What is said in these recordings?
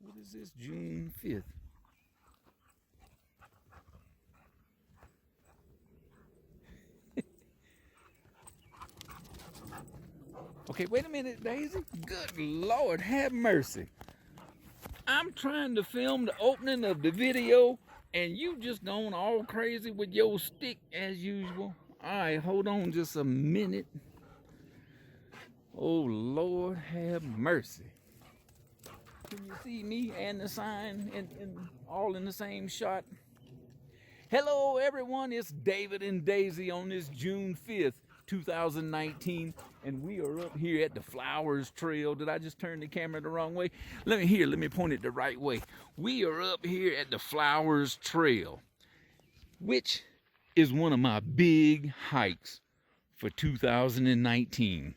What is this? June 5th. Okay, wait a minute, Daisy. Good Lord, have mercy. I'm trying to film the opening of the video, and you just going all crazy with your stick as usual. All right, hold on just a minute. Oh, Lord, have mercy. Can you see me and the sign all in the same shot? Hello, everyone. It's David and Daisy on this June 5th, 2019, and we are up here at the Flowers Trail. Did I just turn the camera the wrong way? Let me point it the right way. We are up here at the Flowers Trail, which is one of my big hikes for 2019.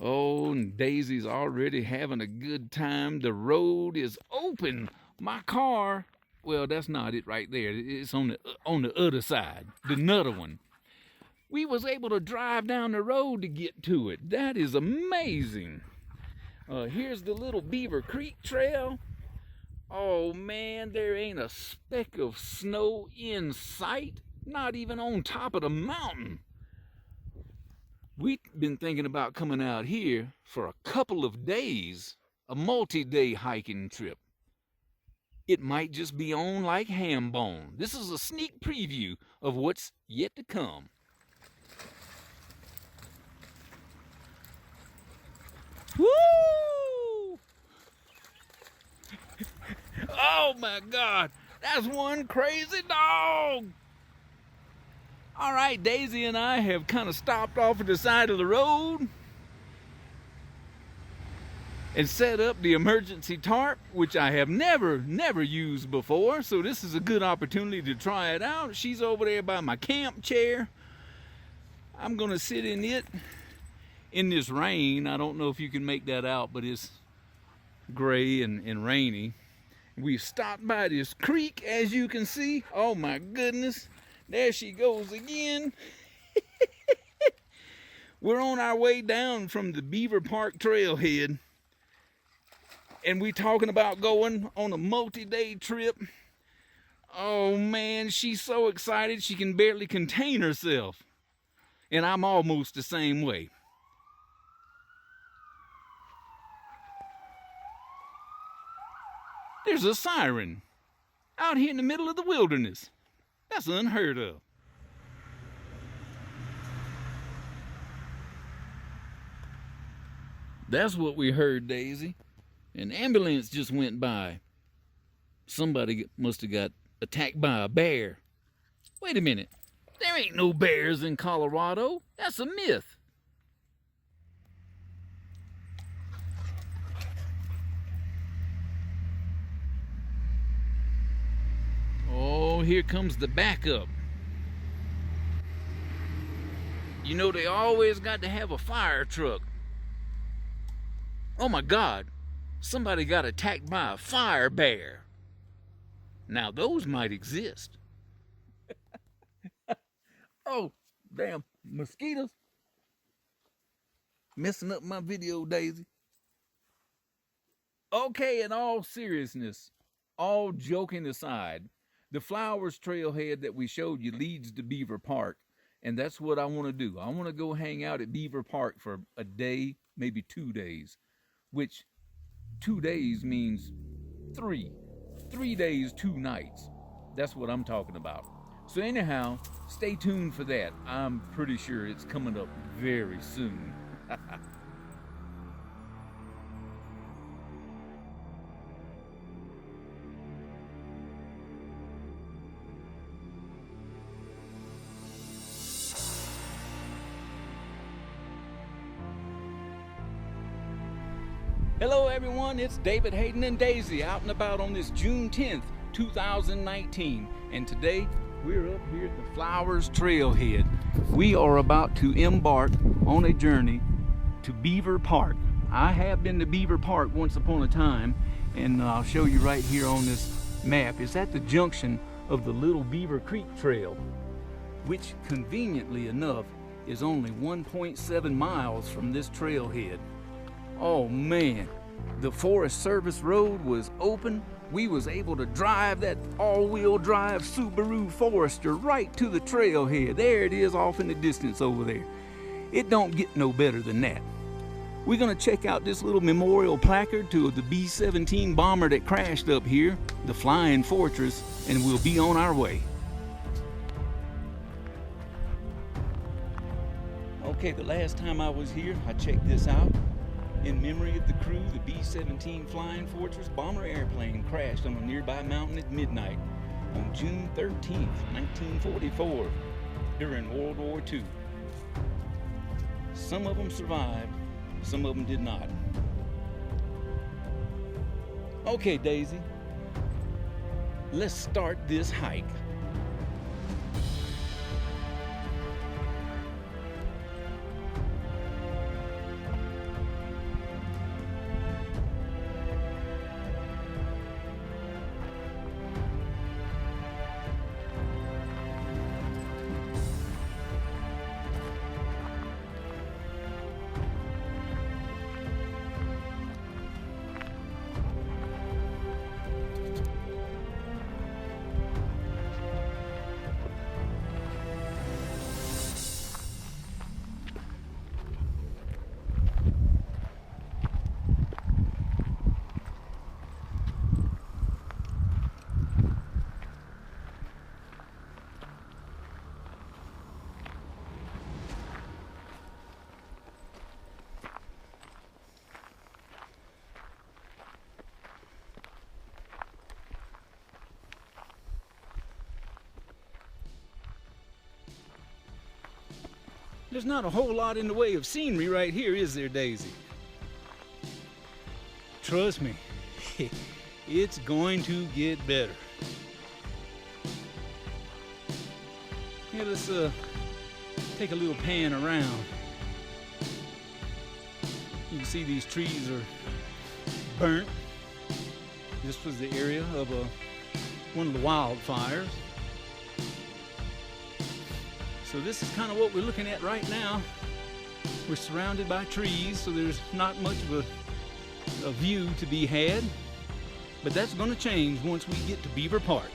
Oh, and Daisy's already having a good time. The road is open. My car, well, that's not it right there. It's on the other side, the nutter one. We was able to drive down the road to get to it. That is amazing. Here's the little Beaver Creek Trail. Oh man, there ain't a speck of snow in sight, not even on top of the mountain. We've been thinking about coming out here for a couple of days, a multi-day hiking trip. It might just be on like ham bone. This is a sneak preview of what's yet to come. Woo! Oh my God, that's one crazy dog. All right, Daisy and I have kind of stopped off at the side of the road and set up the emergency tarp, which I have never used before. So this is a good opportunity to try it out. She's over there by my camp chair. I'm gonna sit in it in this rain. I don't know if you can make that out, but it's gray and rainy. We've stopped by this creek, as you can see. Oh my goodness. There she goes again. We're on our way down from the Beaver Park trailhead, and we talking about going on a multi-day trip. Oh man, she's so excited she can barely contain herself. And I'm almost the same way. There's a siren out here in the middle of the wilderness. That's unheard of. That's what we heard, Daisy. An ambulance just went by. Somebody must have got attacked by a bear. Wait a minute. There ain't no bears in Colorado. That's a myth. Oh, here comes the backup. You know, they always got to have a fire truck. Oh my God, somebody got attacked by a fire bear. Now those might exist. Oh, damn, mosquitoes. Messing up my video, Daisy. Okay, in all seriousness, all joking aside, the Flowers Trailhead that we showed you leads to Beaver Park, and that's what I want to do. I want to go hang out at Beaver Park for a day, maybe 2 days, which 2 days means 3 days, 2 nights. That's what I'm talking about. So anyhow, stay tuned for that. I'm pretty sure it's coming up very soon. Hello everyone, it's David, Hayden, and Daisy out and about on this June 10th, 2019. And today, we're up here at the Flowers Trailhead. We are about to embark on a journey to Beaver Park. I have been to Beaver Park once upon a time, and I'll show you right here on this map. It's at the junction of the Little Beaver Creek Trail, which conveniently enough is only 1.7 miles from this trailhead. Oh man, the Forest Service road was open. We was able to drive that all-wheel drive Subaru Forester right to the trailhead. There it is off in the distance over there. It don't get no better than that. We're gonna check out this little memorial placard to the B-17 bomber that crashed up here, the Flying Fortress, and we'll be on our way. Okay, the last time I was here, I checked this out. In memory of the crew, the B-17 Flying Fortress bomber airplane crashed on a nearby mountain at midnight on June 13th, 1944, during World War II. Some of them survived, some of them did not. Okay, Daisy, let's start this hike. There's not a whole lot in the way of scenery right here, is there, Daisy? Trust me, it's going to get better. Yeah, let's take a little pan around. You can see these trees are burnt. This was the area of one of the wildfires. So this is kind of what we're looking at right now. We're surrounded by trees, so there's not much of a view to be had. But that's going to change once we get to Beaver Park.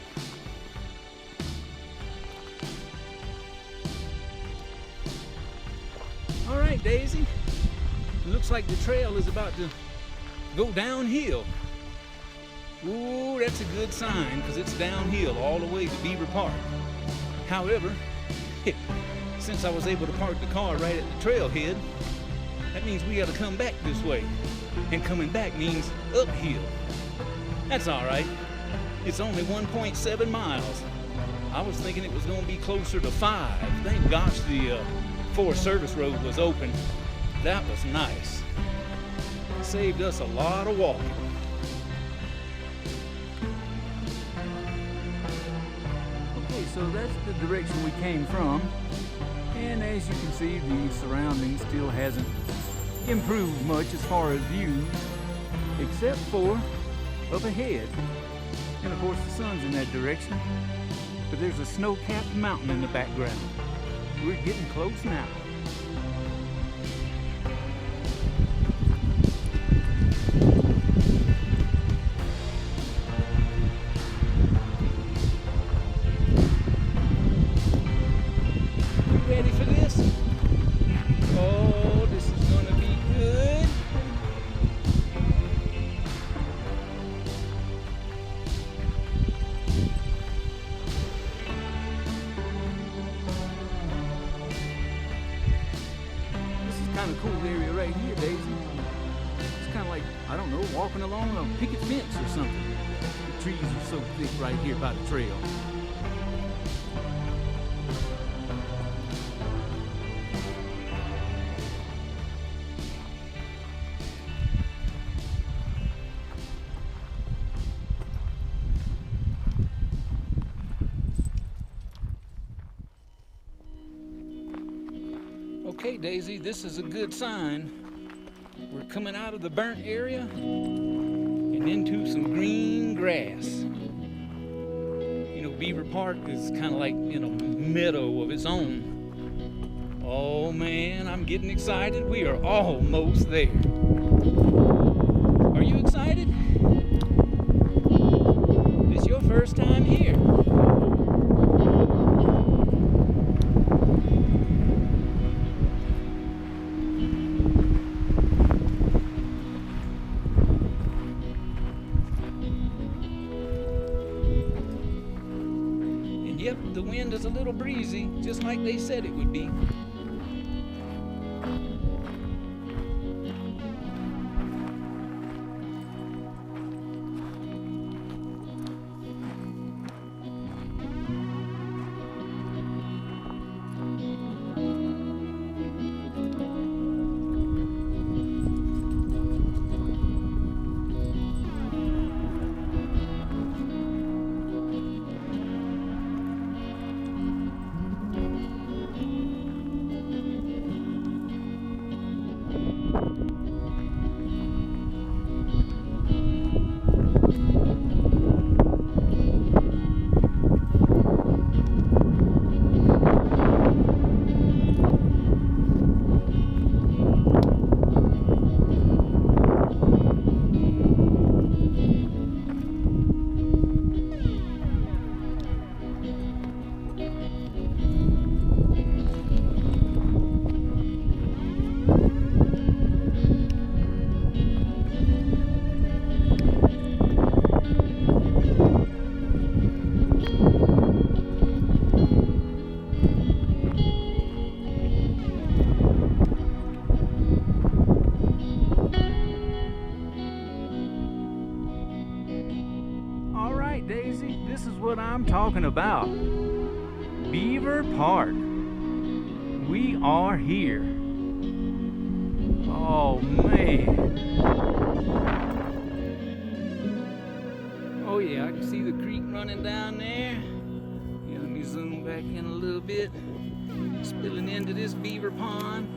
All right, Daisy. It looks like the trail is about to go downhill. Ooh, that's a good sign, because it's downhill all the way to Beaver Park. However, since I was able to park the car right at the trailhead, that means we got to come back this way. And coming back means uphill. That's all right. It's only 1.7 miles. I was thinking it was going to be closer to 5. Thank gosh the Forest Service road was open. That was nice. Saved us a lot of walking. So that's the direction we came from, and as you can see, the surroundings still hasn't improved much as far as views, except for up ahead. And of course the sun's in that direction, but there's a snow-capped mountain in the background. We're getting close now. Ready for this? Oh, this is gonna be good. This is kind of cool area right here, Daisy. It's kind of like, I don't know, walking along a picket fence or something. The trees are so thick right here by the trail. Okay, Daisy, this is a good sign. We're coming out of the burnt area and into some green grass. You know, Beaver Park is kind of like in a meadow of its own. Oh man, I'm getting excited. We are almost there. Are you excited? It's your first time here. And yep, the wind is a little breezy, just like they said it would be. Daisy, this is what I'm talking about. Beaver Park. We are here. Oh man. Oh yeah, I can see the creek running down there. Yeah, let me zoom back in a little bit. Spilling into this beaver pond.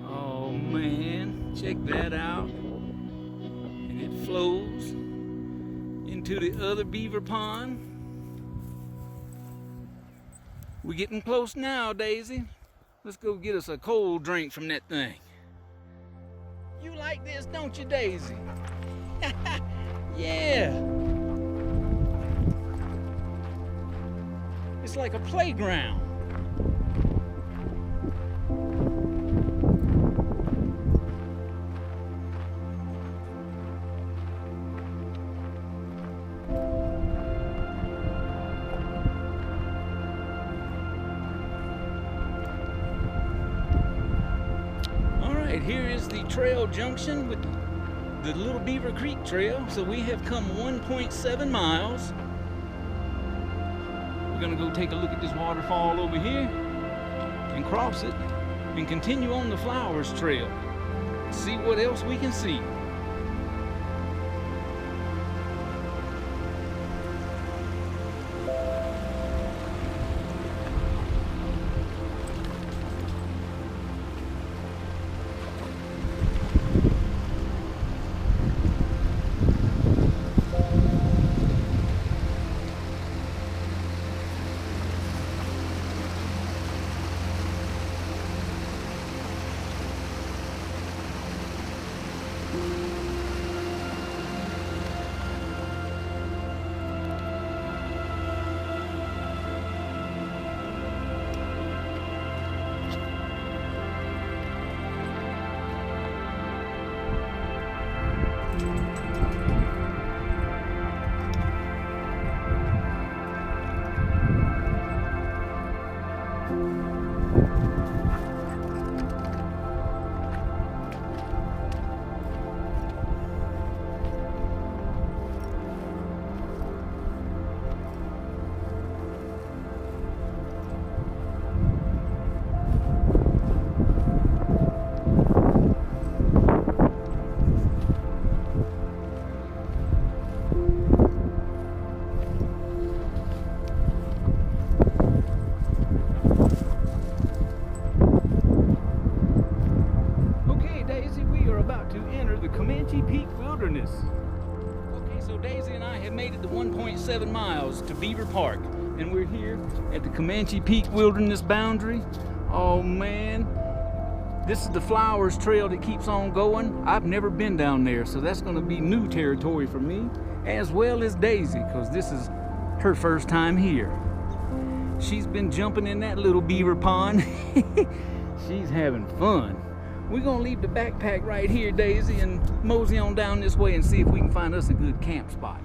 Oh man, check that out. And it flows into the other beaver pond. We're getting close now, Daisy. Let's go get us a cold drink from that thing. You like this, don't you, Daisy? Yeah. It's like a playground. Here is the trail junction with the Little Beaver Creek Trail. So we have come 1.7 miles. We're gonna go take a look at this waterfall over here and cross it and continue on the Flowers Trail. See what else we can see. Okay, so Daisy and I have made it to 1.7 miles to Beaver Park, and we're here at the Comanche Peak Wilderness boundary. Oh man, This is the Flowers Trail that keeps on going. I've never been down there, so that's gonna be new territory for me, as well as Daisy, because this is her first time here. She's been jumping in that little beaver pond. She's having fun. We're gonna leave the backpack right here, Daisy, and mosey on down this way and see if we can find us a good camp spot.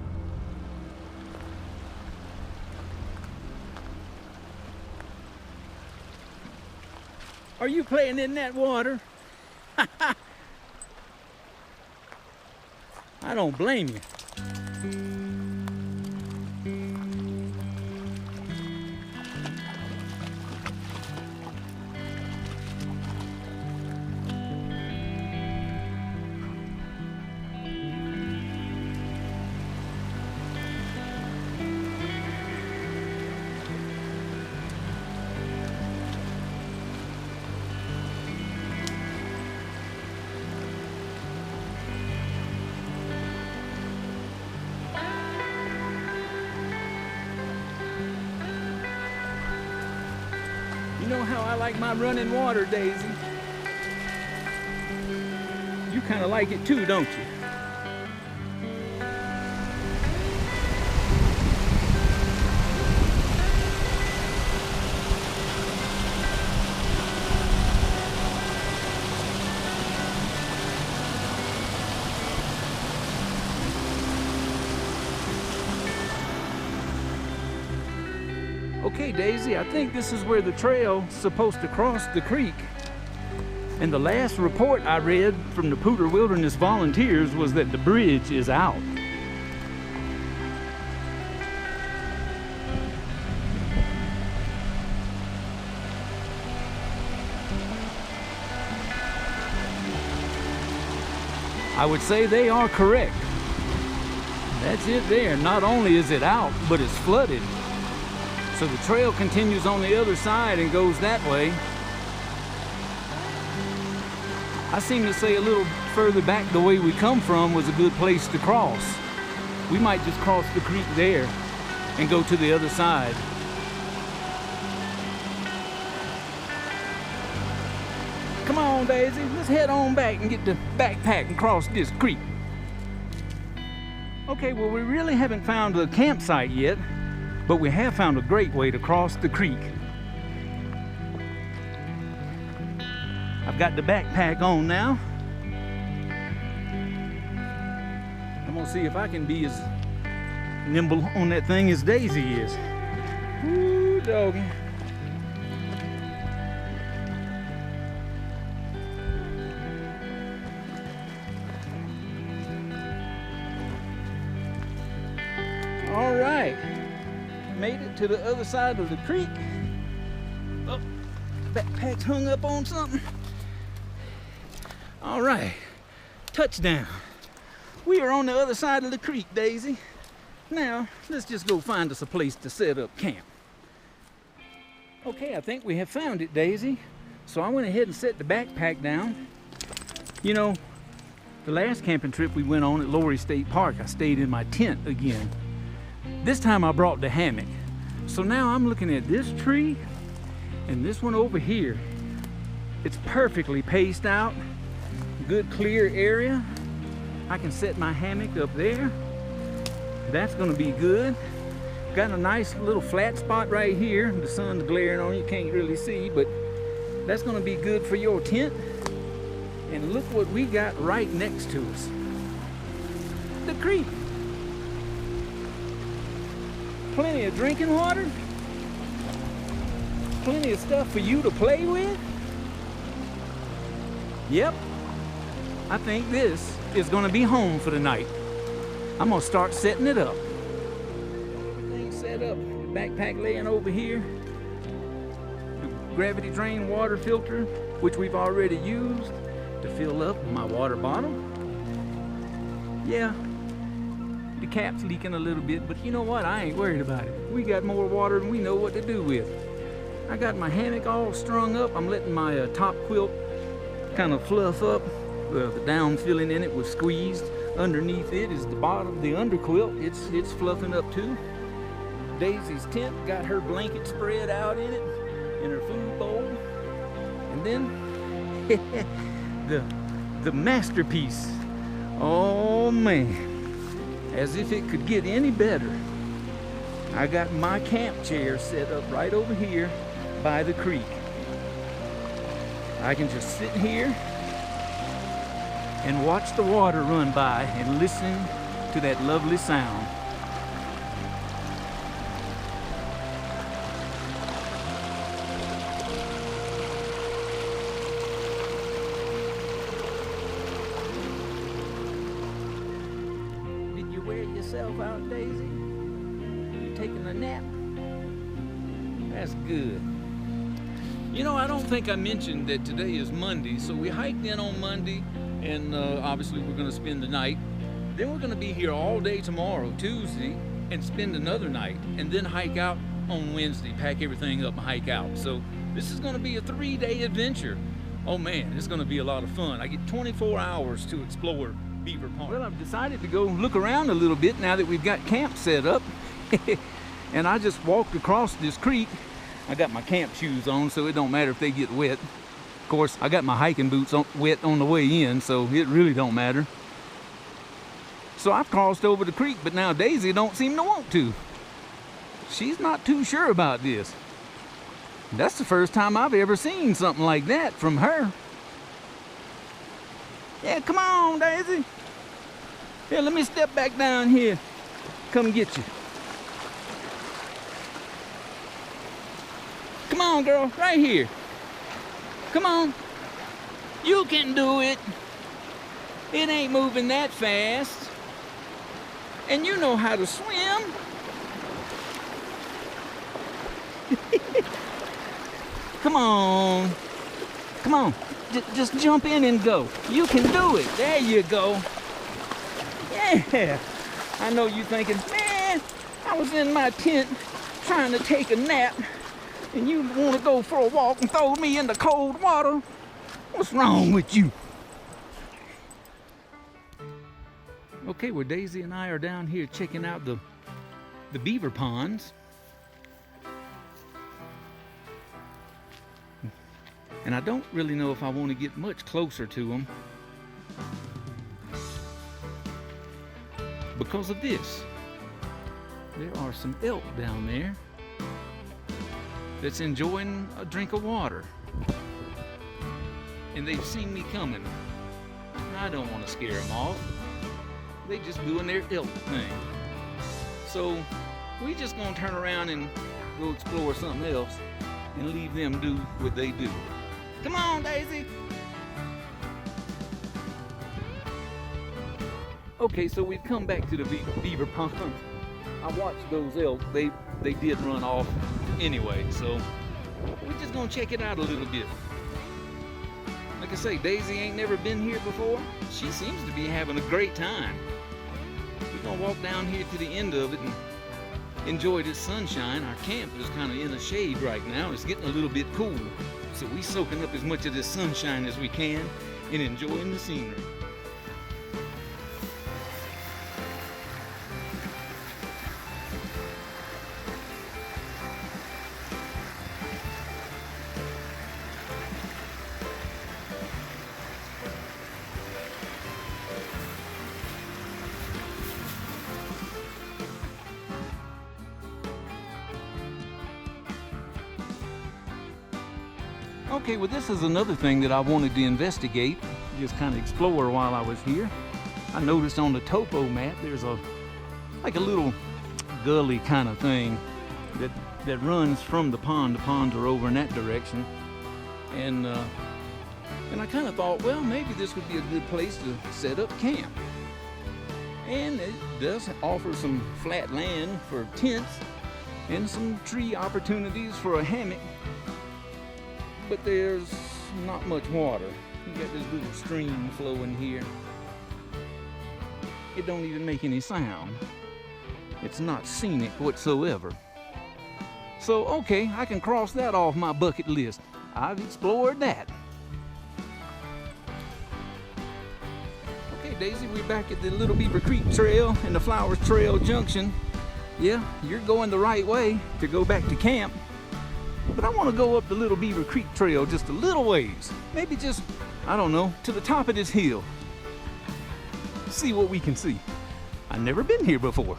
Are you playing in that water? I don't blame you. You know how I like my running water, Daisy. You kind of like it too, don't you? Okay, Daisy, I think this is where the trail's supposed to cross the creek. And the last report I read from the Poudre Wilderness volunteers was that the bridge is out. I would say they are correct. That's it there. Not only is it out, but it's flooded. So the trail continues on the other side and goes that way. I seem to say a little further back the way we come from was a good place to cross. We might just cross the creek there and go to the other side. Come on, Daisy, let's head on back and get the backpack and cross this creek. Okay, well, we really haven't found a campsite yet, but we have found a great way to cross the creek. I've got the backpack on now. I'm gonna see if I can be as nimble on that thing as Daisy is. Ooh, doggy. All right. Made it to the other side of the creek. Oh, backpack's hung up on something. All right, touchdown. We are on the other side of the creek, Daisy. Now, let's just go find us a place to set up camp. Okay, I think we have found it, Daisy. So I went ahead and set the backpack down. You know, the last camping trip we went on at Lowry State Park, I stayed in my tent again. This time I brought the hammock. So now I'm looking at this tree and this one over here. It's perfectly paced out, good clear area. I can set my hammock up there. That's gonna be good. Got a nice little flat spot right here. The sun's glaring on you, can't really see, but that's gonna be good for your tent. And look what we got right next to us. The creek. Plenty of drinking water. Plenty of stuff for you to play with. Yep. I think this is gonna be home for the night. I'm gonna start setting it up. Everything's set up. Backpack laying over here. The gravity drain water filter, which we've already used to fill up my water bottle. Yeah, the cap's leaking a little bit, but you know what? I ain't worried about it. We got more water than we know what to do with. I got my hammock all strung up. I'm letting my top quilt kind of fluff up. The down filling in it was squeezed. Underneath it is the bottom, the underquilt. It's fluffing up too. Daisy's tent got her blanket spread out in it, in her food bowl. And then the masterpiece. Oh man, as if it could get any better. I got my camp chair set up right over here by the creek. I can just sit here and watch the water run by and listen to that lovely sound. Did you wear yourself out, Daisy? You taking a nap? That's good. You know, I don't think I mentioned that today is Monday, so we hiked in on Monday, and obviously we're gonna spend the night. Then we're gonna be here all day tomorrow, Tuesday, and spend another night, and then hike out on Wednesday, pack everything up and hike out. So this is gonna be a 3-day adventure. Oh man, it's gonna be a lot of fun. I get 24 hours to explore Beaver Park. Well, I've decided to go look around a little bit now that we've got camp set up. And I just walked across this creek. I got my camp shoes on, so it don't matter if they get wet. Of course, I got my hiking boots wet on the way in, so it really don't matter. So I've crossed over the creek, but now Daisy don't seem to want to. She's not too sure about this. That's the first time I've ever seen something like that from her. Yeah, come on, Daisy. Here, let me step back down here. Come get you. Come on, girl, right here. Come on. You can do it. It ain't moving that fast. And you know how to swim. Come on. Come on. Just jump in and go. You can do it. There you go. Yeah. I know you thinking, man, I was in my tent trying to take a nap, and you want to go for a walk and throw me in the cold water? What's wrong with you? Okay, well, Daisy and I are down here checking out the beaver ponds. And I don't really know if I want to get much closer to them because of this. There are some elk down there that's enjoying a drink of water. And they've seen me coming. I don't want to scare them off. They just doing their elk thing. So we just gonna turn around and go explore something else and leave them do what they do. Come on, Daisy. Okay, so we've come back to the beaver pond. I watched those elk. They did run off anyway, so we're just gonna check it out a little bit. Like I say, Daisy ain't never been here before. She seems to be having a great time. We're gonna walk down here to the end of it and enjoy this sunshine. Our camp is kind of in the shade right now. It's getting a little bit cool, so we soaking up as much of this sunshine as we can and enjoying the scenery. Okay, well, this is another thing that I wanted to investigate, just kind of explore while I was here. I noticed on the topo map there's like a little gully kind of thing that runs from the pond. The ponds are over in that direction, and I kind of thought, well, maybe this would be a good place to set up camp. And it does offer some flat land for tents and some tree opportunities for a hammock. But there's not much water. You got this little stream flowing here. It don't even make any sound. It's not scenic whatsoever. So, okay, I can cross that off my bucket list. I've explored that. Okay, Daisy, we're back at the Little Beaver Creek Trail and the Flowers Trail Junction. Yeah, you're going the right way to go back to camp. But I want to go up the Little Beaver Creek Trail just a little ways. Maybe just, I don't know, to the top of this hill. See what we can see. I've never been here before.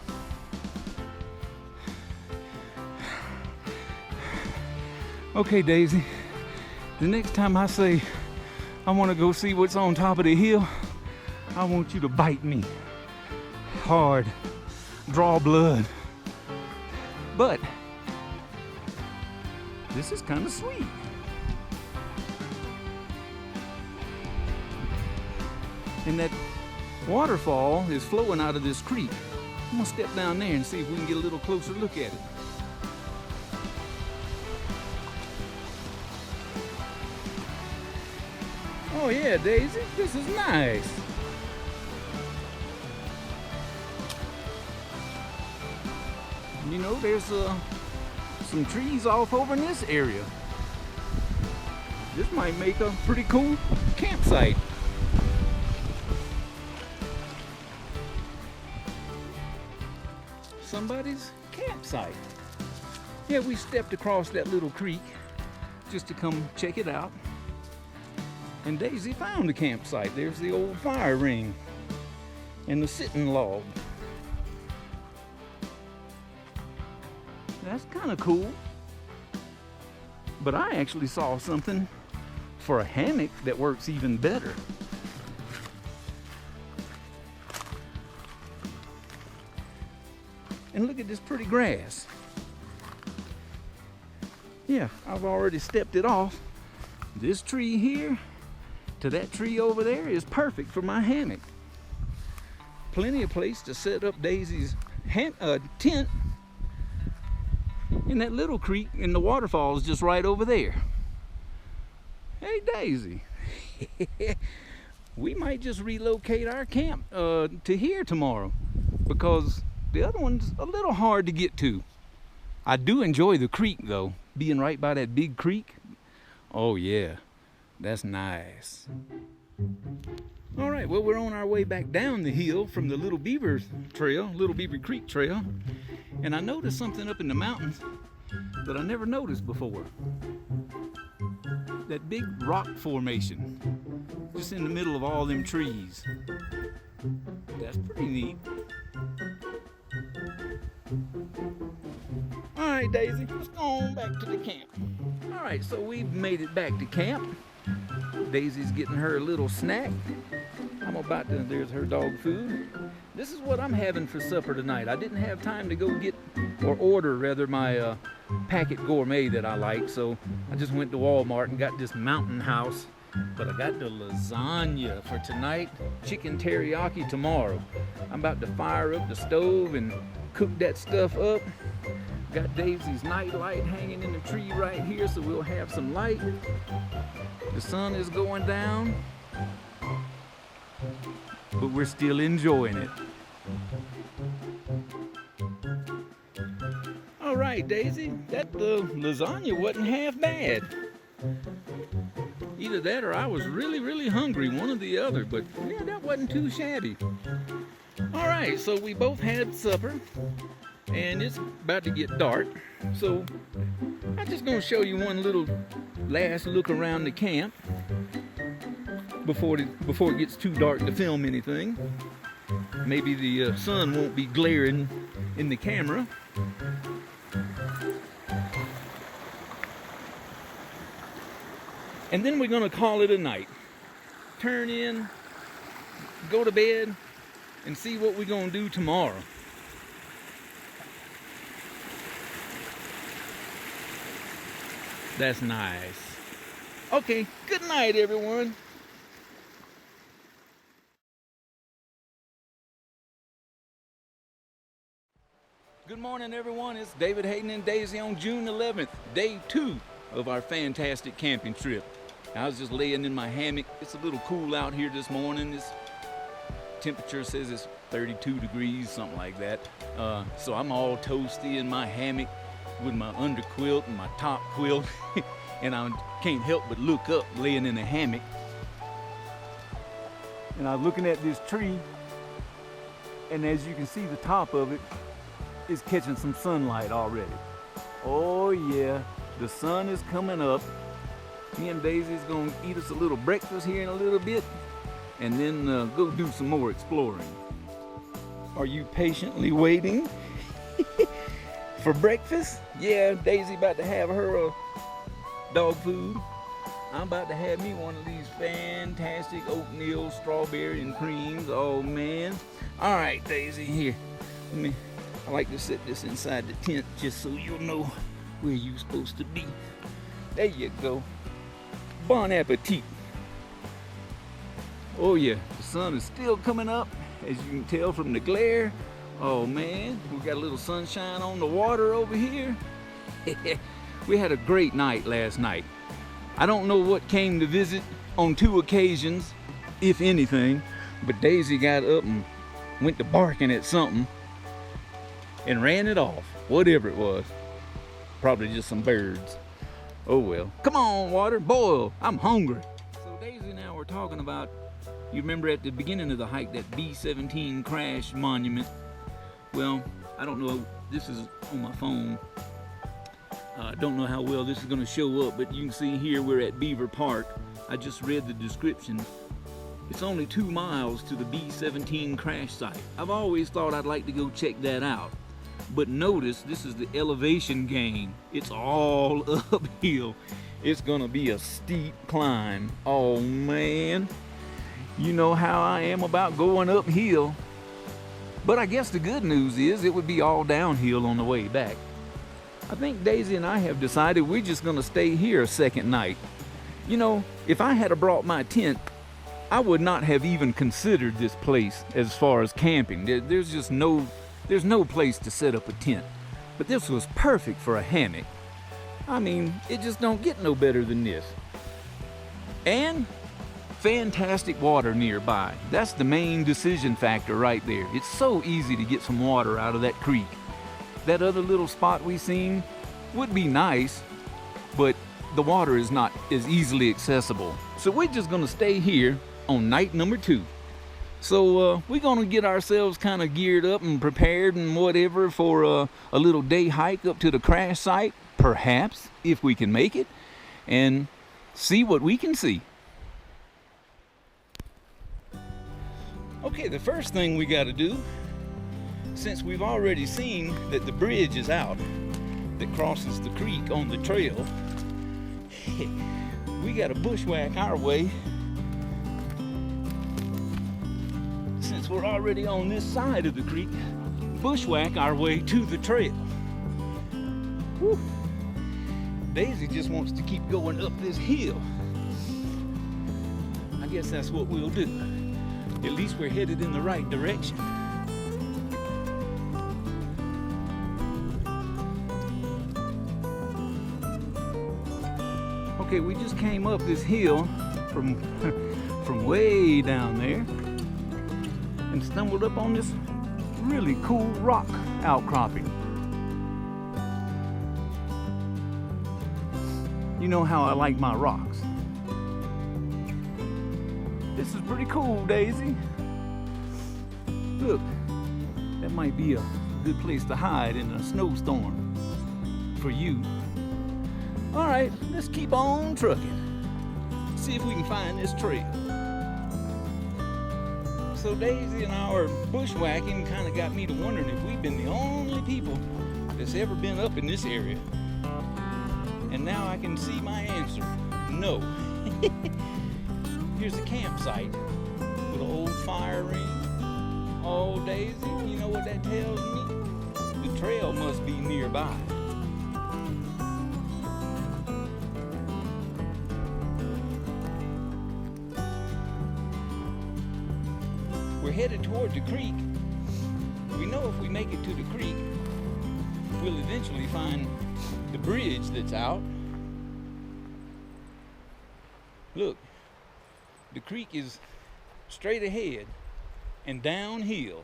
Okay, Daisy, the next time I say I want to go see what's on top of the hill, I want you to bite me hard, draw blood. But this is kind of sweet. And that waterfall is flowing out of this creek. I'm gonna step down there and see if we can get a little closer look at it. Oh yeah, Daisy, this is nice. You know, there's some trees off over in this area. This might make a pretty cool campsite. Somebody's campsite. Yeah, we stepped across that little creek just to come check it out. And Daisy found the campsite. There's the old fire ring and the sitting log. That's kind of cool. But I actually saw something for a hammock that works even better. And look at this pretty grass. Yeah, I've already stepped it off. This tree here to that tree over there is perfect for my hammock. Plenty of place to set up Daisy's tent. And that little creek and the waterfall is just right over there. Hey Daisy, we might just relocate our camp to here tomorrow because the other one's a little hard to get to. I do enjoy the creek though, being right by that big creek. Oh yeah, that's nice. All right, well, we're on our way back down the hill from the Little Beaver Creek Trail, and I noticed something up in the mountains that I never noticed before. That big rock formation, just in the middle of all them trees. That's pretty neat. All right, Daisy, let's go on back to the camp. All right, so we've made it back to camp. Daisy's getting her little snack. There's her dog food. This is what I'm having for supper tonight. I didn't have time to go get, or order rather, my packet gourmet that I like, so I just went to Walmart and got this Mountain House. But I got the lasagna for tonight, chicken teriyaki tomorrow. I'm about to fire up the stove and cook that stuff up. Got Daisy's night light hanging in the tree right here, so we'll have some light. The sun is going down, but we're still enjoying it. All right, Daisy, that lasagna wasn't half bad. Either that or I was really, really hungry, one or the other, but yeah, that wasn't too shabby. All right, so we both had supper, and it's about to get dark, so I'm just gonna show you one little last look around the camp before it gets too dark to film anything. Maybe the sun won't be glaring in the camera. And then we're gonna call it a night. Turn in, go to bed, and see what we're gonna do tomorrow. That's nice. Okay, good night, everyone. Good morning, everyone. It's David Hayden and Daisy on June 11th, day 2 of our fantastic camping trip. I was just laying in my hammock. It's a little cool out here this morning. This temperature says it's 32 degrees, something like that. So I'm all toasty in my hammock with my underquilt and my top quilt. And I can't help but look up laying in the hammock. And I was looking at this tree, and as you can see, the top of it is catching some sunlight already. Oh yeah, The sun is coming up. Me and Daisy's gonna eat us a little breakfast here in a little bit, and then go do some more exploring. Are you patiently waiting for breakfast? Yeah, Daisy about to have her dog food. I'm about to have me one of these fantastic oatmeal strawberry and creams. Oh man. All right, Daisy, here. I like to set this inside the tent just so you'll know where you're supposed to be. There you go. Bon appetit. Oh yeah, the sun is still coming up, as you can tell from the glare. Oh man, we got a little sunshine on the water over here. We had a great night last night. I don't know what came to visit on 2 occasions, if anything, but Daisy got up and went to barking at something and ran it off, whatever it was. Probably just some birds. Oh well. Come on, water, boil. I'm hungry. So Daisy and I were talking about, you remember at the beginning of the hike, that B-17 crash monument? Well, I don't know, this is on my phone. I don't know how well this is going to show up, but you can see here we're at Beaver Park. I just read the description. It's only 2 miles to the B-17 crash site. I've always thought I'd like to go check that out. But notice, this is the elevation gain. It's all uphill. It's gonna be a steep climb. Oh man, you know how I am about going uphill. But I guess the good news is it would be all downhill on the way back. I think Daisy and I have decided we're just gonna stay here a second night. You know, if I had brought my tent, I would not have even considered this place as far as camping. There's no place to set up a tent. But this was perfect for a hammock. I mean, it just don't get no better than this. And fantastic water nearby. That's the main decision factor right there. It's so easy to get some water out of that creek. That other little spot we seen would be nice, but the water is not as easily accessible. So we're just gonna stay here on night number 2. So we're gonna get ourselves kind of geared up and prepared and whatever for a little day hike up to the crash site, perhaps, if we can make it, and see what we can see. Okay, the first thing we gotta do, since we've already seen that the bridge is out that crosses the creek on the trail, we gotta bushwhack our way. Since we're already on this side of the creek, bushwhack our way to the trail. Whew. Daisy just wants to keep going up this hill. I guess that's what we'll do. At least we're headed in the right direction. Okay, we just came up this hill from way down there and stumbled up on this really cool rock outcropping. You know how I like my rocks. This is pretty cool, Daisy. Look, that might be a good place to hide in a snowstorm for you. All right, let's keep on trucking. See if we can find this trail. So Daisy and our bushwhacking kind of got me to wondering if we've been the only people that's ever been up in this area. And now I can see my answer. No. Here's a campsite with an old fire ring. Oh, Daisy, you know what that tells me? The trail must be nearby. We're headed toward the creek. We know if we make it to the creek, we'll eventually find the bridge that's out. Look, the creek is straight ahead and downhill.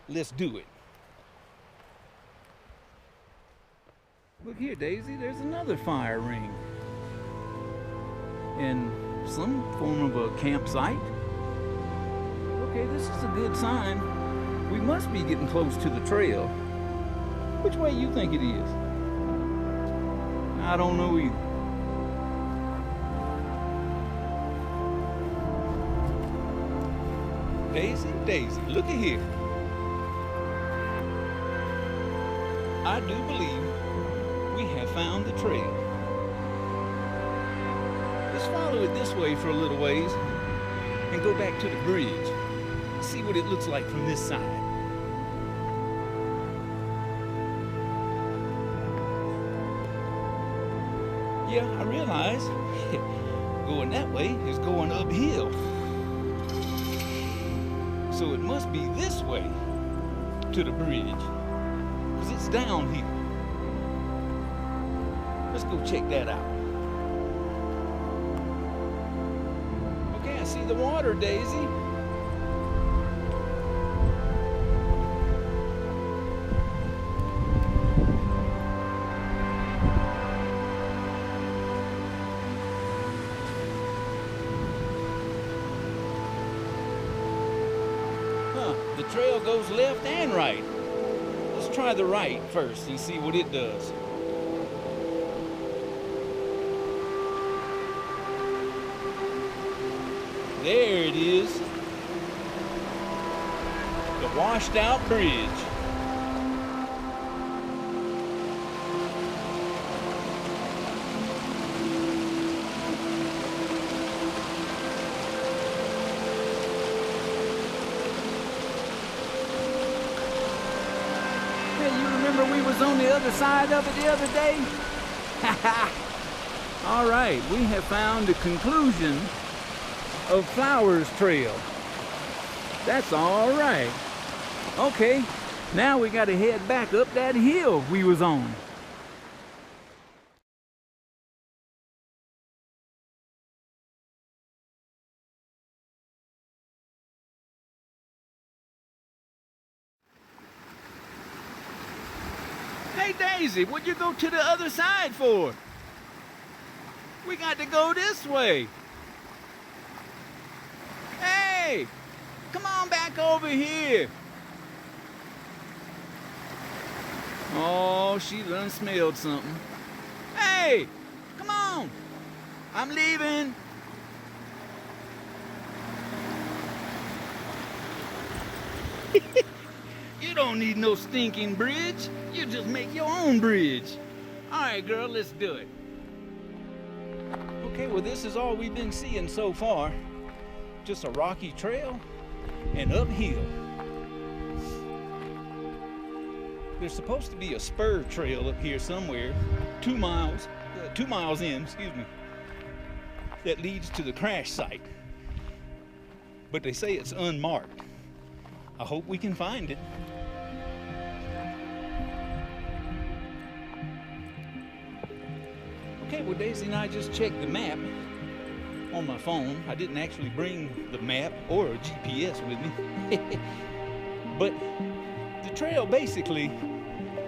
Let's do it. Look here, Daisy, there's another fire ring. And some form of a campsite. Okay, this is a good sign. We must be getting close to the trail. Which way you think it is? I don't know either. Daisy, Daisy, look at here. I do believe we have found the trail. Let's follow it this way for a little ways and go back to the bridge. See what it looks like from this side. Yeah, I realize going that way is going uphill. So it must be this way to the bridge, because it's downhill. Let's go check that out. Okay, I see the water, Daisy. The trail goes left and right. Let's try the right first and see what it does. There it is. The washed out bridge. Remember we was on the other side of it the other day? All right, we have found the conclusion of Flowers Trail. That's all right. Okay, now we got to head back up that hill we was on. Hey Daisy, what'd you go to the other side for? We got to go this way. Hey, come on back over here. Oh, she done smelled something. Hey, come on. I'm leaving. You don't need no stinking bridge. You just make your own bridge. All right, girl, let's do it. Okay, well, this is all we've been seeing so far. Just a rocky trail and uphill. There's supposed to be a spur trail up here somewhere, 2 miles in, that leads to the crash site. But they say it's unmarked. I hope we can find it. Okay, well, Daisy and I just checked the map on my phone. I didn't actually bring the map or a GPS with me. But the trail basically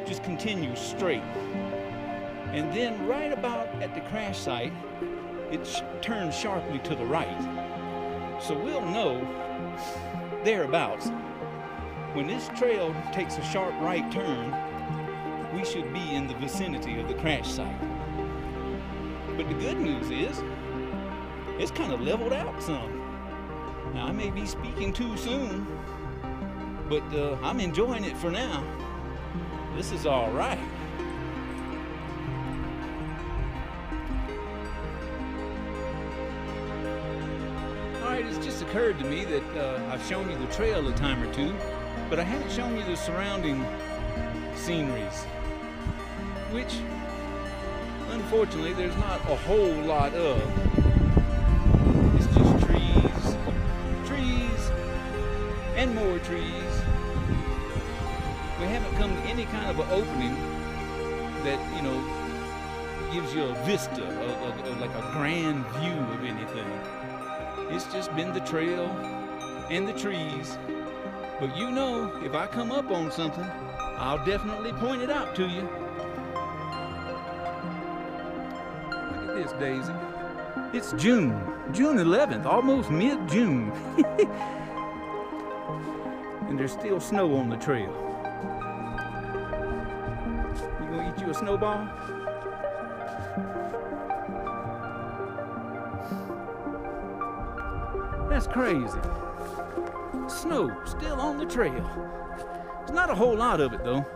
just continues straight. And then right about at the crash site, it turns sharply to the right. So we'll know thereabouts. When this trail takes a sharp right turn, we should be in the vicinity of the crash site. But the good news is, it's kind of leveled out some. Now, I may be speaking too soon, but I'm enjoying it for now. This is all right. All right, it's just occurred to me that I've shown you the trail a time or two, but I haven't shown you the surrounding sceneries, which, unfortunately, there's not a whole lot of. It's just trees, and more trees. We haven't come to any kind of an opening that, gives you a vista, like a grand view of anything. It's just been the trail and the trees. But if I come up on something, I'll definitely point it out to you. Look at this, Daisy. It's June 11th, almost mid-June. And there's still snow on the trail. You gonna eat you a snowball? That's crazy. Snow still on the trail. There's not a whole lot of it though.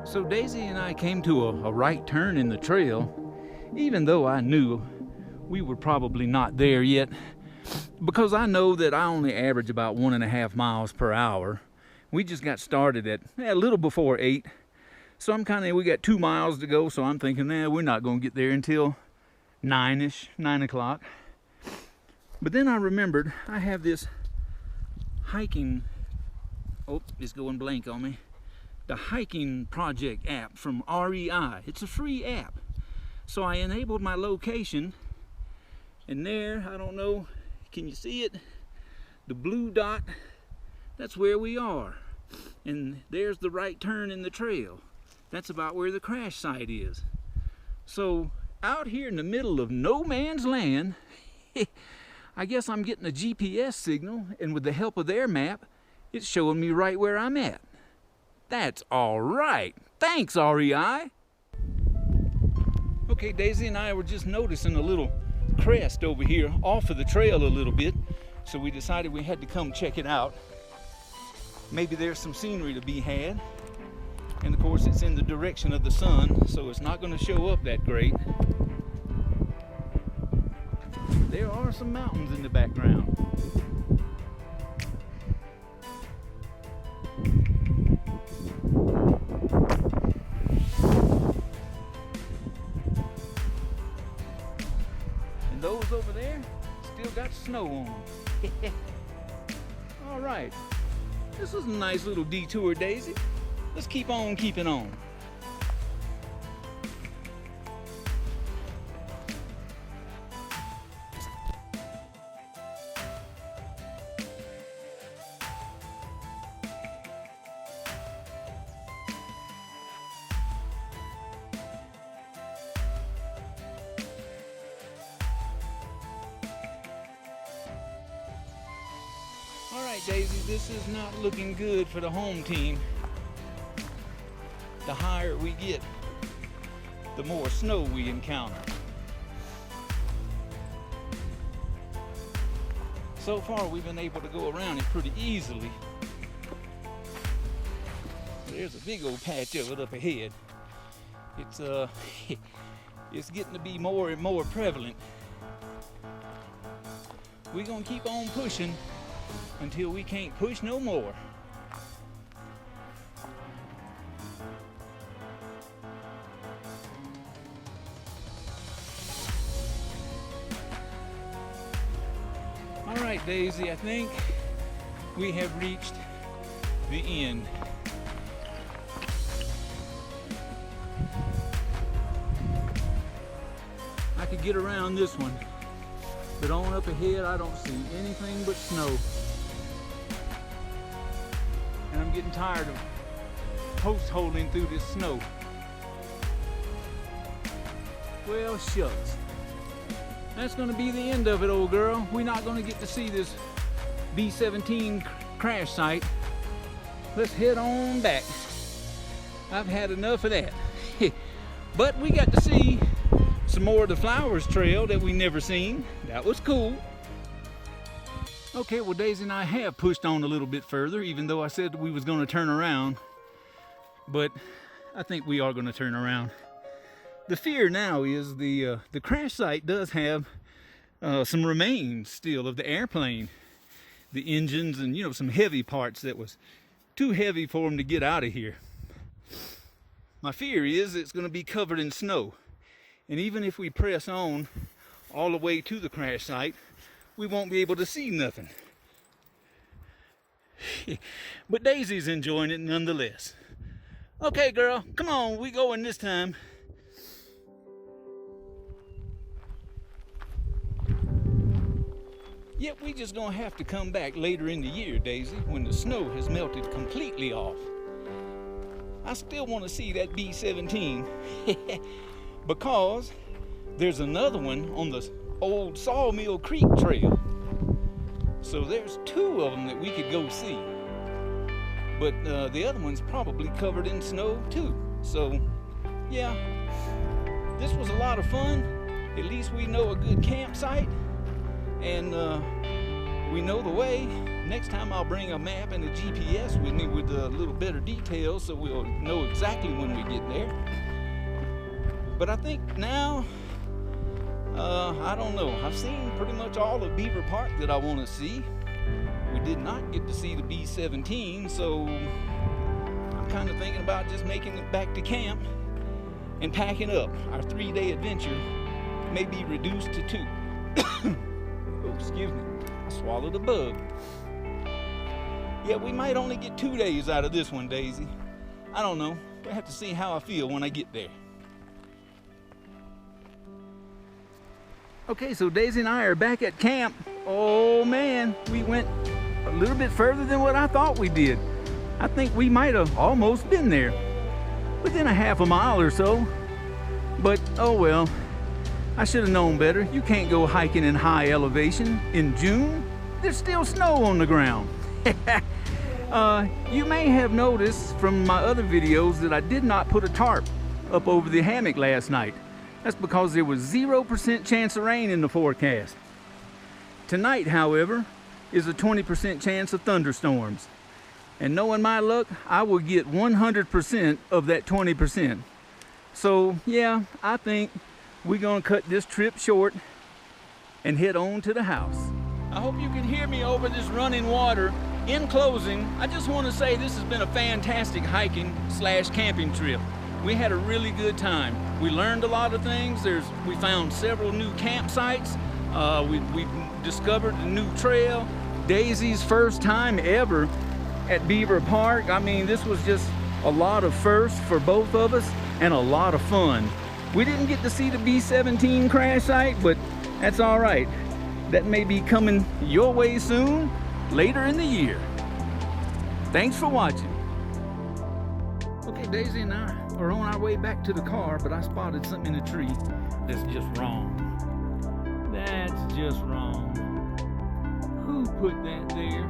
So Daisy and I came to a right turn in the trail, even though I knew we were probably not there yet, because I know that I only average about 1.5 miles per hour. We just got started at a little before 8. So we got 2 miles to go, so I'm thinking, we're not gonna get there until 9-ish, 9 o'clock. But then I remembered I have this hiking, it's going blank on me. The hiking project app from REI. It's a free app. So I enabled my location, and there, I don't know, can you see it? The blue dot, that's where we are. And there's the right turn in the trail. That's about where the crash site is. So out here in the middle of no man's land, I guess I'm getting a GPS signal, and with the help of their map, it's showing me right where I'm at. That's all right. Thanks, REI. Okay, Daisy and I were just noticing a little crest over here off of the trail a little bit, so we decided we had to come check it out. Maybe there's some scenery to be had. And of course, it's in the direction of the sun, so it's not going to show up that great. There are some mountains in the background. And those over there still got snow on them. All right, this was a nice little detour, Daisy. Let's keep on keeping on. All right, Daisy, this is not looking good for the home team. The higher we get, the more snow we encounter. So far, we've been able to go around it pretty easily. There's a big old patch of it up ahead. It's getting to be more and more prevalent. We're gonna keep on pushing until we can't push no more. All right, Daisy, I think we have reached the end. I could get around this one, but on up ahead, I don't see anything but snow. And I'm getting tired of post-holing through this snow. Well, shucks. That's gonna be the end of it, old girl. We're not gonna get to see this B-17 crash site. Let's head on back. I've had enough of that. But we got to see some more of the Flowers Trail that we never seen. That was cool. Okay, well, Daisy and I have pushed on a little bit further, even though I said we was gonna turn around. But I think we are gonna turn around. The fear now is the crash site does have some remains still of the airplane. The engines and, some heavy parts that was too heavy for them to get out of here. My fear is it's going to be covered in snow. And even if we press on all the way to the crash site, we won't be able to see nothing. But Daisy's enjoying it nonetheless. Okay, girl, come on, we going this time. Yep, we just gonna have to come back later in the year, Daisy, when the snow has melted completely off. I still want to see that B-17 because there's another one on the old Sawmill Creek Trail. So there's 2 of them that we could go see. But the other one's probably covered in snow too. So, yeah, this was a lot of fun. At least we know a good campsite. and we know the way. Next time I'll bring a map and a GPS with me with a little better details so we'll know exactly when we get there. But I think now, I don't know. I've seen pretty much all of Beaver Park that I want to see. We did not get to see the B-17, so I'm kind of thinking about just making it back to camp and packing up. Our 3-day adventure may be reduced to 2. Oh, excuse me. I swallowed a bug. Yeah, we might only get 2 days out of this one, Daisy. I don't know. We'll have to see how I feel when I get there. Okay, so Daisy and I are back at camp. Oh man, we went a little bit further than what I thought we did. I think we might have almost been there, within a half a mile or so. But oh well, I should have known better. You can't go hiking in high elevation in June. There's still snow on the ground. You may have noticed from my other videos that I did not put a tarp up over the hammock last night. That's because there was 0% chance of rain in the forecast. Tonight, however, is a 20% chance of thunderstorms. And knowing my luck, I will get 100% of that 20%. So yeah, I think we're gonna cut this trip short and head on to the house. I hope you can hear me over this running water. In closing, I just want to say this has been a fantastic hiking / camping trip. We had a really good time. We learned a lot of things. We found several new campsites. We discovered a new trail. Daisy's first time ever at Beaver Park. I mean, this was just a lot of firsts for both of us and a lot of fun. We didn't get to see the B-17 crash site, but that's all right. That may be coming your way soon, later in the year. Thanks for watching. Okay, Daisy and I are on our way back to the car, but I spotted something in the tree that's just wrong. That's just wrong. Who put that there?